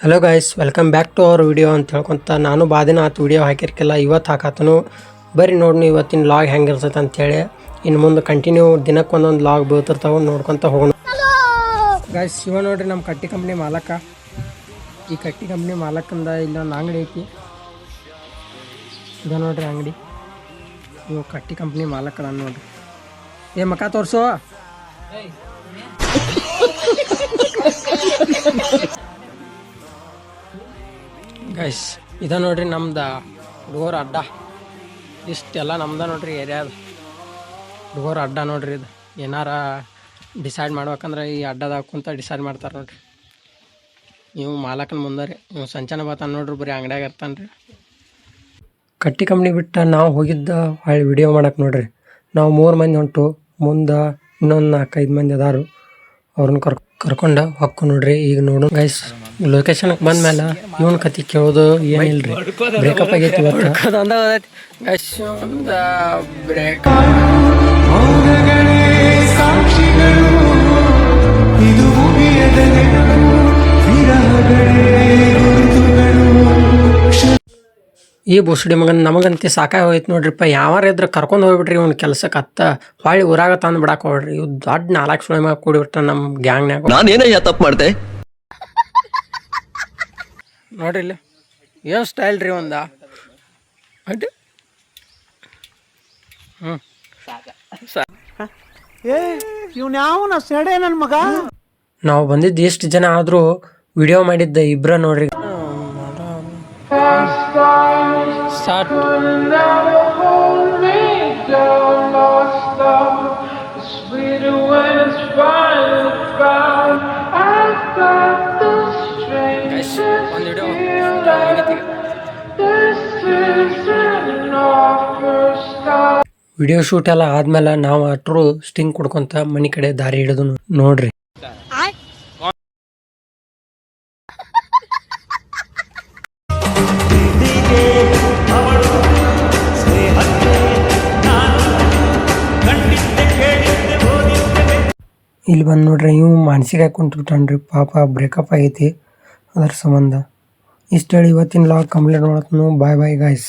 Hello guys, welcome back to our video ಅಂತ ಹೇಳ್ಕೊಂತ ನಾನು ಬಾದಿನ ಆತು ವಿಡಿಯೋ ಹಾಕಿರ್ಕಿಲ್ಲ. ಇವತ್ತು ಹಾಕತ್ತನು ಬರೀ ನೋಡಿ ಇವತ್ತಿನ ಲಾಗ್ ಹೆಂಗೆ ಇರ್ತೈತೆ ಅಂತೇಳಿ. ಇನ್ನು ಮುಂದೆ ಕಂಟಿನ್ಯೂ ದಿನಕ್ಕೆ ಒಂದೊಂದು ಲಾಗ್ ಬೀಳ್ತಿರ್ತಾವೆ, ನೋಡ್ಕೊತ ಹೋಗೋಣ. ಗೈಸ್, ಇವ ನೋಡ್ರಿ ನಮ್ಮ ಕಟ್ಟಿ ಕಂಪ್ನಿ ಮಾಲಕ. ಈ ಕಟ್ಟಿ ಕಂಪ್ನಿ ಮಾಲಕಂದ ಇಲ್ಲೊಂದು ಅಂಗಡಿ ಐತಿ. ಇದು ನೋಡ್ರಿ ಅಂಗಡಿ. ಇವು ಕಟ್ಟಿ ಕಂಪ್ನಿ ಮಾಲಕದ ನೋಡ್ರಿ. ಮಕ ತೋರಿಸು. ಗೈಸ್, ಇದ ನೋಡ್ರಿ ನಮ್ದು ಹುಡುಗರು ಅಡ್ಡ. ಇಷ್ಟೆಲ್ಲ ನಮ್ದ ನೋಡ್ರಿ ಏರಿಯಾದ ಹುಡುಗರು ಅಡ್ಡ ನೋಡ್ರಿ. ಇದು ಏನಾರ ಡಿಸೈಡ್ ಮಾಡ್ಬೇಕಂದ್ರೆ ಈ ಅಡ್ಡದಾಗ ಕುಂತ ಡಿಸೈಡ್ ಮಾಡ್ತಾರೆ ನೋಡ್ರಿ. ನೀವು ಮಾಲಕನ ಮುಂದೆ ರೀ, ನೀವು ಸಂಚನ ಬರ್ತಾನೆ ನೋಡ್ರಿ, ಬರೀ ಅಂಗಡಿಯಾಗ ಇರ್ತಾನೆ ರೀ. ಕಟ್ಟಿ ಕಂಪ್ನಿ ಬಿಟ್ಟು ನಾವು ಹೋಗಿದ್ದ ಹೊಳ್ಳಿ ವಿಡಿಯೋ ಮಾಡಕ್ಕೆ ನೋಡ್ರಿ. ನಾವು 3 ಮಂದಿ ಹೊಂಟು, ಮುಂದೆ ಇನ್ನೊಂದು 4-5 ಮಂದಿ ಅದಾರು. ಅವ್ರನ್ನ ಕರ್ಕೊಂಡು ಹೊಕ್ಕು ನೋಡ್ರಿ. ಈಗ ನೋಡು ಗೈಸ್, ಲೊಕೇಶನ್ಗೆ ಬಂದ್ಮೇಲೆ ಇವನ್ ಕತಿ ಕೇಳೋದು ಏನಿಲ್ರಿ. ಬ್ರೇಕಪ್ ಆಗೈತಿ ಈ ಬುಸುಡಿ ಮಗನ್ ನಮಗಂತೆ ಸಾಕಾಗಿ ಹೋಯ್ತು ನೋಡ್ರಿಪ್ಪ. ಯಾವಾರ ಇದ್ರೆ ಕರ್ಕೊಂಡು ಹೋಗ್ಬಿಟ್ರಿ ಇವ್ನ ಕೆಲ್ಸಕ್ಕೆ. ಹೊಳ್ಳಿ ಊರಾಗ ತಂದು ಬಿಡಾಕ ಹೋಗ್ರಿ. ಇವ್ ದೊಡ್ಡ 4 ಸುಳಿ ಮಗ ಕೂಡಿಬಿಟ್ಟ ನಮ್ಮ ಗ್ಯಾಂಗ್ನ್ಯಾಗ. ನಾನೇನಯ್ಯ ತಪ್ಪು ಮಾಡ್ದೆ ನೋಡ್ರಿ ಇಲ್ಲಿ ಏನು ಸ್ಟೈಲ್ ರೀ ಒಂದ ಅಡ್ಡಿ. ನಾವು ಬಂದಿದ್ದು ಎಷ್ಟು ಜನ ಆದ್ರೂ ವಿಡಿಯೋ ಮಾಡಿದ್ದ ಇಬ್ರ ನೋಡ್ರಿ. ವಿಡಿಯೋ ಶೂಟ್ ಎಲ್ಲ ಆದ್ಮೇಲೆ ನಾವು ಅಟ್ರು ಸ್ಟಿಂಗ್ ಕುಡ್ಕೊಂತ ಮನಿ ಕಡೆ ದಾರಿ ಹಿಡಿದು ನೋಡ್ರಿ. ಇಲ್ಲಿ ಬಂದು ನೋಡ್ರಿ, ಇವು ಮಾನಸಿಕ ಕುಂತ್ಬಿಟ್ಟಾನ್ರಿ ಪಾಪ. ಬ್ರೇಕಪ್ ಆಗೈತಿ, ಅದ್ರ ಸಂಬಂಧ. ಇಷ್ಟು ಹೇಳಿ ಇವತ್ತಿನ ಲಾಗ್ ಕಂಪ್ಲೀಟ್ ಮಾಡತ್ನು. ಬಾಯ್ ಬಾಯ್ ಗಾಯ್ಸ್.